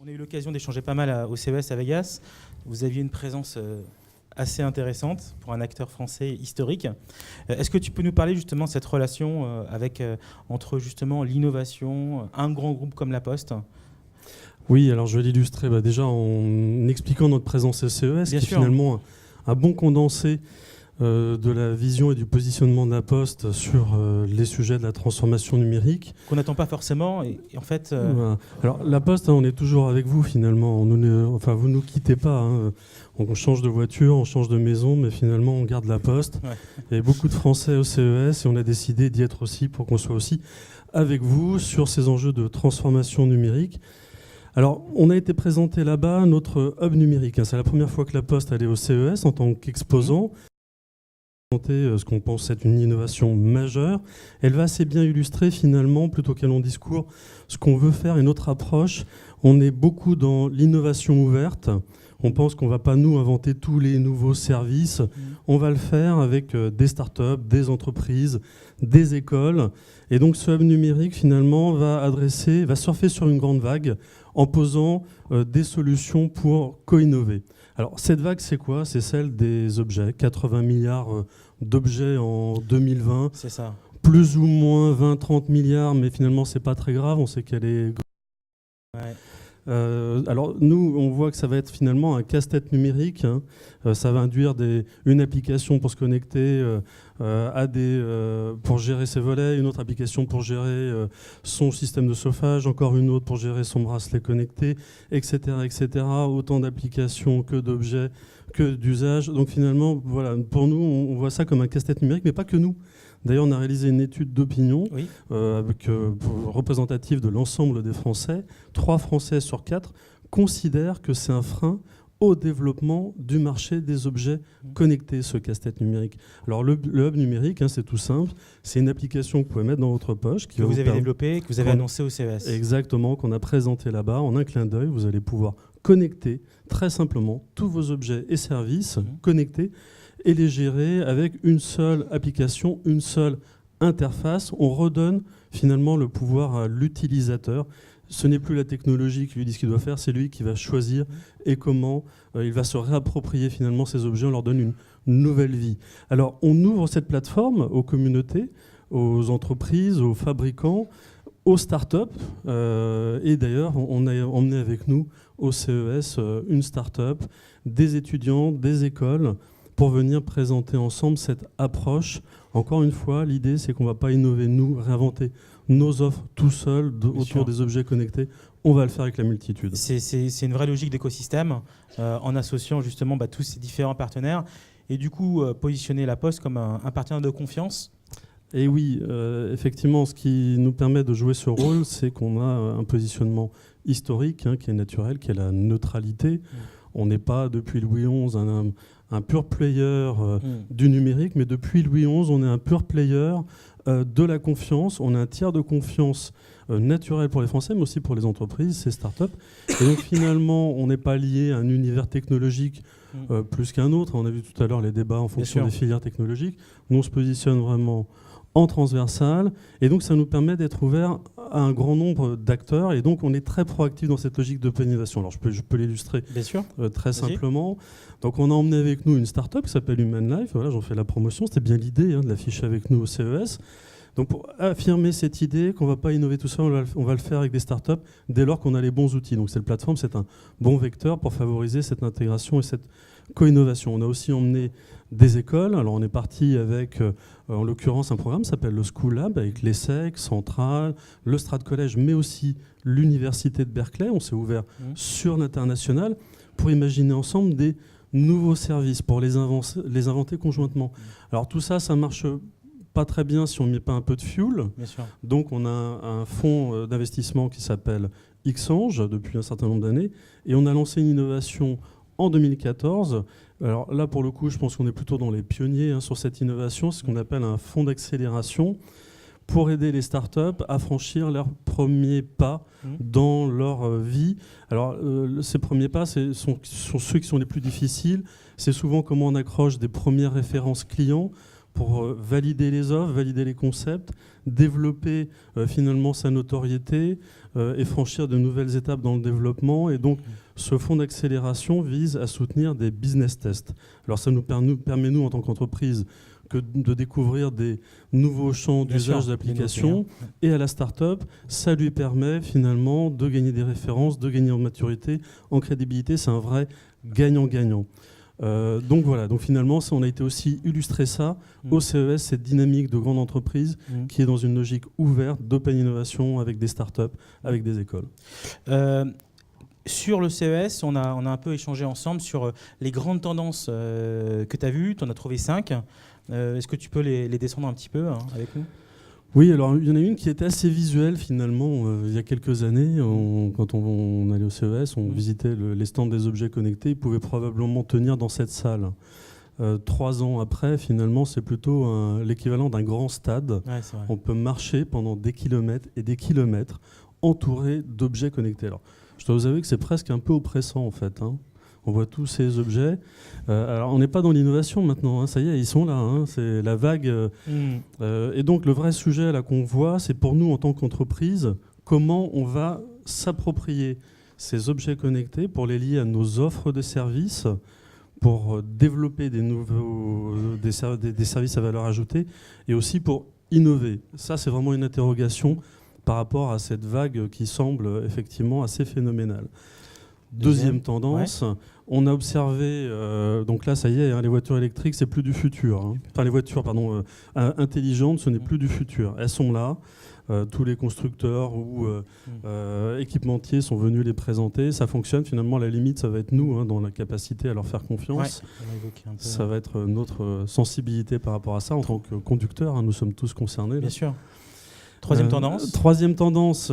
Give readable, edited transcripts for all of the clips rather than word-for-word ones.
On a eu l'occasion d'échanger pas mal au CES à Vegas. Vous aviez une présence assez intéressante pour un acteur français historique. Est-ce que tu peux nous parler justement de cette relation entre justement l'innovation, un grand groupe comme La Poste ? Oui, alors je vais l'illustrer déjà en expliquant notre présence au CES, qui est finalement un bon condensé de la vision et du positionnement de La Poste sur les sujets de la transformation numérique. Qu'on n'attend pas forcément, et en fait... Voilà. Alors La Poste, on est toujours avec vous finalement, vous ne nous quittez pas. On change de voiture, on change de maison, mais finalement on garde La Poste. Ouais. Il y a beaucoup de Français au CES et on a décidé d'y être aussi pour qu'on soit aussi avec vous sur ces enjeux de transformation numérique. Alors, on a été présenté là-bas notre hub numérique. C'est la première fois que La Poste allait au CES en tant qu'exposant. Ce qu'on pense être une innovation majeure. Elle va assez bien illustrer finalement, plutôt qu'un long discours, ce qu'on veut faire et notre approche. On est beaucoup dans l'innovation ouverte. On pense qu'on ne va pas nous inventer tous les nouveaux services. On va le faire avec des startups, des entreprises, des écoles. Et donc ce hub numérique finalement va surfer sur une grande vague en posant des solutions pour co-innover. Alors cette vague, c'est quoi ? C'est celle des objets. 80 milliards d'objets en 2020. C'est ça. Plus ou moins 20-30 milliards, mais finalement, c'est pas très grave. On sait qu'elle est... Ouais. Alors nous, on voit que ça va être finalement un casse-tête numérique. Ça va induire une application pour se connecter pour gérer ses volets, une autre application pour gérer son système de chauffage, encore une autre pour gérer son bracelet connecté, etc., etc. Autant d'applications que d'objets, que d'usages. Donc finalement, voilà, pour nous, on voit ça comme un casse-tête numérique, mais pas que nous. D'ailleurs, on a réalisé une étude d'opinion représentative de l'ensemble des Français. 3 Français sur 4 considèrent que c'est un frein au développement du marché des objets connectés, ce casse-tête numérique. Alors, le hub numérique, c'est tout simple. C'est une application que vous pouvez mettre dans votre poche. Que vous avez développée, que vous avez annoncé au CES. Exactement, qu'on a présenté là-bas. En un clin d'œil, vous allez pouvoir connecter très simplement tous vos objets et services connectés et les gérer avec une seule application, une seule interface. On redonne finalement le pouvoir à l'utilisateur. Ce n'est plus la technologie qui lui dit ce qu'il doit faire, c'est lui qui va choisir et comment il va se réapproprier finalement ces objets. On leur donne une nouvelle vie. Alors on ouvre cette plateforme aux communautés, aux entreprises, aux fabricants, aux startups. Et d'ailleurs, on a emmené avec nous au CES une startup, des étudiants, des écoles, pour venir présenter ensemble cette approche. Encore une fois, l'idée, c'est qu'on ne va pas innover, nous, réinventer nos offres tout seuls autour des objets connectés. On va le faire avec la multitude. C'est une vraie logique d'écosystème en associant justement tous ces différents partenaires et du coup positionner La Poste comme un partenaire de confiance. Et oui, effectivement, ce qui nous permet de jouer ce rôle, c'est qu'on a un positionnement historique qui est naturel, qui est la neutralité. On n'est pas, depuis Louis XI, un pur player du numérique, mais depuis Louis XI, on est un pur player de la confiance. On est un tiers de confiance naturel pour les Français, mais aussi pour les entreprises, ces startups. Et donc finalement, on n'est pas lié à un univers technologique plus qu'un autre. On a vu tout à l'heure les débats en fonction des filières technologiques. Nous, on se positionne vraiment en transversal, et donc ça nous permet d'être ouvert à un grand nombre d'acteurs, et donc on est très proactif dans cette logique d'open innovation. Alors je peux l'illustrer très simplement. Donc on a emmené avec nous une start-up qui s'appelle Human Life, voilà, j'en fais la promotion, c'était bien l'idée de l'afficher avec nous au CES. Donc pour affirmer cette idée qu'on ne va pas innover tout seul, on va le faire avec des startups dès lors qu'on a les bons outils. Donc cette plateforme, c'est un bon vecteur pour favoriser cette intégration et cette co-innovation. On a aussi emmené des écoles. Alors on est parti avec, en l'occurrence, un programme qui s'appelle le School Lab, avec l'ESSEC, Centrale, le Strat College, mais aussi l'Université de Berkeley. On s'est ouvert sur l'international pour imaginer ensemble des nouveaux services, pour les inventer conjointement. Alors tout ça, ça marche pas très bien si on ne met pas un peu de fuel. Donc on a un fonds d'investissement qui s'appelle Xange depuis un certain nombre d'années, et on a lancé une innovation en 2014. Alors là, pour le coup, je pense qu'on est plutôt dans les pionniers sur cette innovation, c'est ce qu'on appelle un fonds d'accélération pour aider les startups à franchir leurs premiers pas dans leur vie. Alors, ces premiers pas, sont ceux qui sont les plus difficiles. C'est souvent comment on accroche des premières références clients pour valider les offres, valider les concepts, développer finalement sa notoriété et franchir de nouvelles étapes dans le développement. Et donc, ce fonds d'accélération vise à soutenir des business tests. Alors, ça nous permet, nous, en tant qu'entreprise, que de découvrir des nouveaux champs d'usage d'application. Et à la start-up, ça lui permet finalement de gagner des références, de gagner en maturité, en crédibilité. C'est un vrai gagnant-gagnant. Donc voilà, donc finalement, on a été aussi illustrer ça au CES, cette dynamique de grande entreprise qui est dans une logique ouverte d'open innovation avec des startups, avec des écoles. Sur le CES, on a un peu échangé ensemble sur les grandes tendances que tu as vues. Tu en as trouvé 5. Est-ce que tu peux les descendre un petit peu avec nous ? Oui, alors il y en a une qui était assez visuelle finalement. Il y a quelques années, quand on allait au CES, on visitait les stands des objets connectés. Ils pouvaient probablement tenir dans cette salle. 3 ans après, finalement, c'est plutôt l'équivalent d'un grand stade. Ouais, on peut marcher pendant des kilomètres et des kilomètres entouré d'objets connectés. Alors, je dois vous avouer que c'est presque un peu oppressant en fait. On voit tous ces objets. Alors, on n'est pas dans l'innovation maintenant. Ça y est, ils sont là. C'est la vague. Et donc, le vrai sujet là qu'on voit, c'est pour nous en tant qu'entreprise, comment on va s'approprier ces objets connectés pour les lier à nos offres de services, pour développer des services à valeur ajoutée, et aussi pour innover. Ça, c'est vraiment une interrogation par rapport à cette vague qui semble effectivement assez phénoménale. Deuxième tendance, on a observé, donc là ça y est, les voitures électriques c'est plus du futur. Enfin les voitures intelligentes, ce n'est plus du futur. Elles sont là, tous les constructeurs ou équipementiers sont venus les présenter, ça fonctionne. Finalement la limite ça va être nous dans la capacité à leur faire confiance. Ça va être notre sensibilité par rapport à ça en tant que conducteurs, nous sommes tous concernés. Bien sûr. Troisième tendance. Troisième tendance,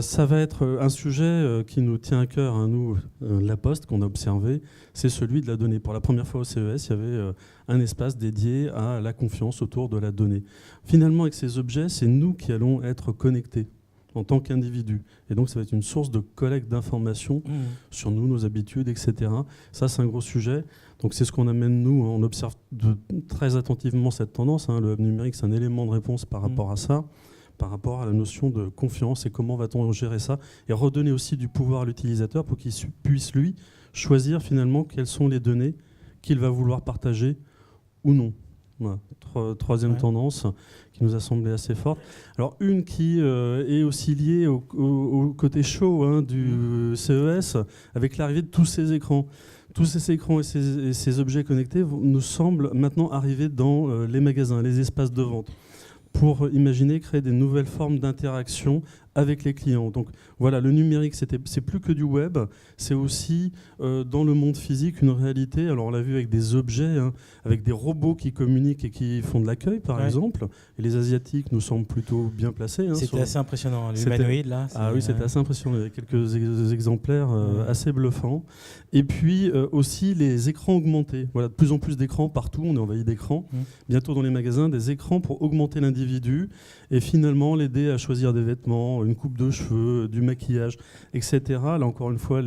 ça va être un sujet qui nous tient à cœur, nous, La Poste, qu'on a observé, c'est celui de la donnée. Pour la première fois au CES, il y avait un espace dédié à la confiance autour de la donnée. Finalement, avec ces objets, c'est nous qui allons être connectés en tant qu'individus. Et donc, ça va être une source de collecte d'informations sur nous, nos habitudes, etc. Ça, c'est un gros sujet. Donc, c'est ce qu'on amène, nous. On observe très attentivement cette tendance. Le hub numérique, c'est un élément de réponse par rapport à ça, par rapport à la notion de confiance et comment va-t-on gérer ça, et redonner aussi du pouvoir à l'utilisateur pour qu'il puisse, lui, choisir finalement quelles sont les données qu'il va vouloir partager ou non. Voilà. Troisième tendance qui nous a semblé assez forte. Alors une qui est aussi liée au côté chaud du CES, avec l'arrivée de tous ces écrans. Tous ces écrans et ces objets connectés nous semblent maintenant arriver dans les magasins, les espaces de vente, pour imaginer créer des nouvelles formes d'interaction avec les clients. Donc voilà, le numérique, c'est plus que du web, c'est aussi dans le monde physique une réalité. Alors on l'a vu avec des objets, avec des robots qui communiquent et qui font de l'accueil, par exemple. Et les Asiatiques nous semblent plutôt bien placés. C'était assez impressionnant, l'humanoïde là. Ah oui, c'était assez impressionnant. Il y a quelques exemplaires assez bluffants. Et puis aussi les écrans augmentés. Voilà, de plus en plus d'écrans partout, on est envahi d'écrans. Bientôt dans les magasins, des écrans pour augmenter l'individu et finalement l'aider à choisir des vêtements, une coupe de cheveux, du maquillage, etc. Là encore une fois,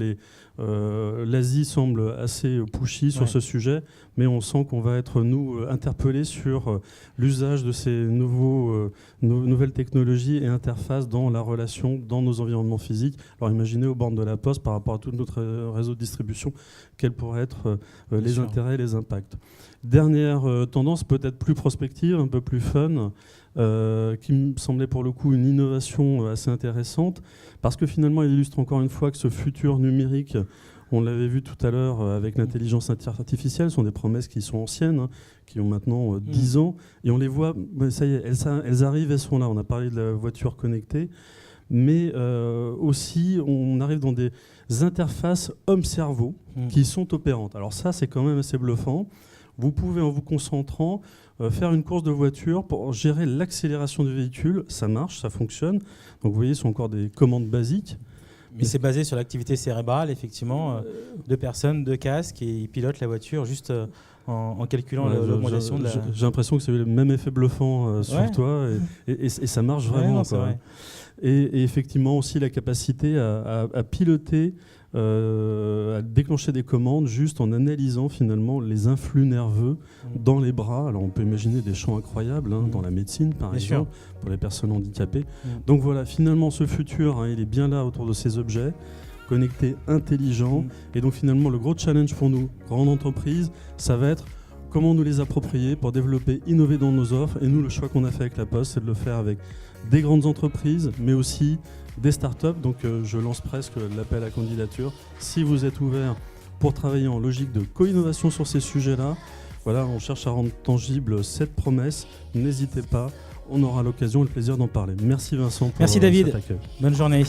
l'Asie semble assez pushy sur ce sujet, mais on sent qu'on va être, nous, interpellés sur l'usage de ces nouvelles technologies et interfaces dans la relation, dans nos environnements physiques. Alors imaginez aux bornes de la Poste, par rapport à tout notre réseau de distribution, quels pourraient être les intérêts et les impacts. Dernière tendance, peut-être plus prospective, un peu plus fun, qui me semblait pour le coup une innovation assez intéressante, parce que finalement il illustre encore une fois que ce futur numérique, on l'avait vu tout à l'heure avec l'intelligence artificielle, sont des promesses qui sont anciennes, qui ont maintenant 10 ans, et on les voit, ça y est, elles arrivent, elles sont là. On a parlé de la voiture connectée, mais aussi on arrive dans des interfaces homme-cerveau qui sont opérantes. Alors ça, c'est quand même assez bluffant. Vous pouvez, en vous concentrant, faire une course de voiture pour gérer l'accélération du véhicule. Ça marche, ça fonctionne. Donc vous voyez, ce sont encore des commandes basiques. Mais c'est basé sur l'activité cérébrale, effectivement, de personnes, de casques, et ils pilotent la voiture juste en calculant l'augmentation de la... J'ai l'impression que c'est le même effet bluffant sur toi, et ça marche vraiment. Ouais, non, et effectivement aussi la capacité à piloter, à déclencher des commandes juste en analysant finalement les influx nerveux dans les bras. Alors on peut imaginer des champs incroyables dans la médecine par exemple, pour les personnes handicapées. Donc voilà, finalement ce futur, il est bien là autour de ces objets connectés, intelligents. Et donc finalement le gros challenge pour nous, grandes entreprises, ça va être comment nous les approprier pour développer, innover dans nos offres. Et nous, le choix qu'on a fait avec La Poste, c'est de le faire avec des grandes entreprises, mais aussi des startups. Donc je lance presque l'appel à candidature. Si vous êtes ouvert pour travailler en logique de co-innovation sur ces sujets-là, voilà, on cherche à rendre tangible cette promesse. N'hésitez pas, on aura l'occasion et le plaisir d'en parler. Merci Vincent pour Merci David, cet accueil. Bonne journée.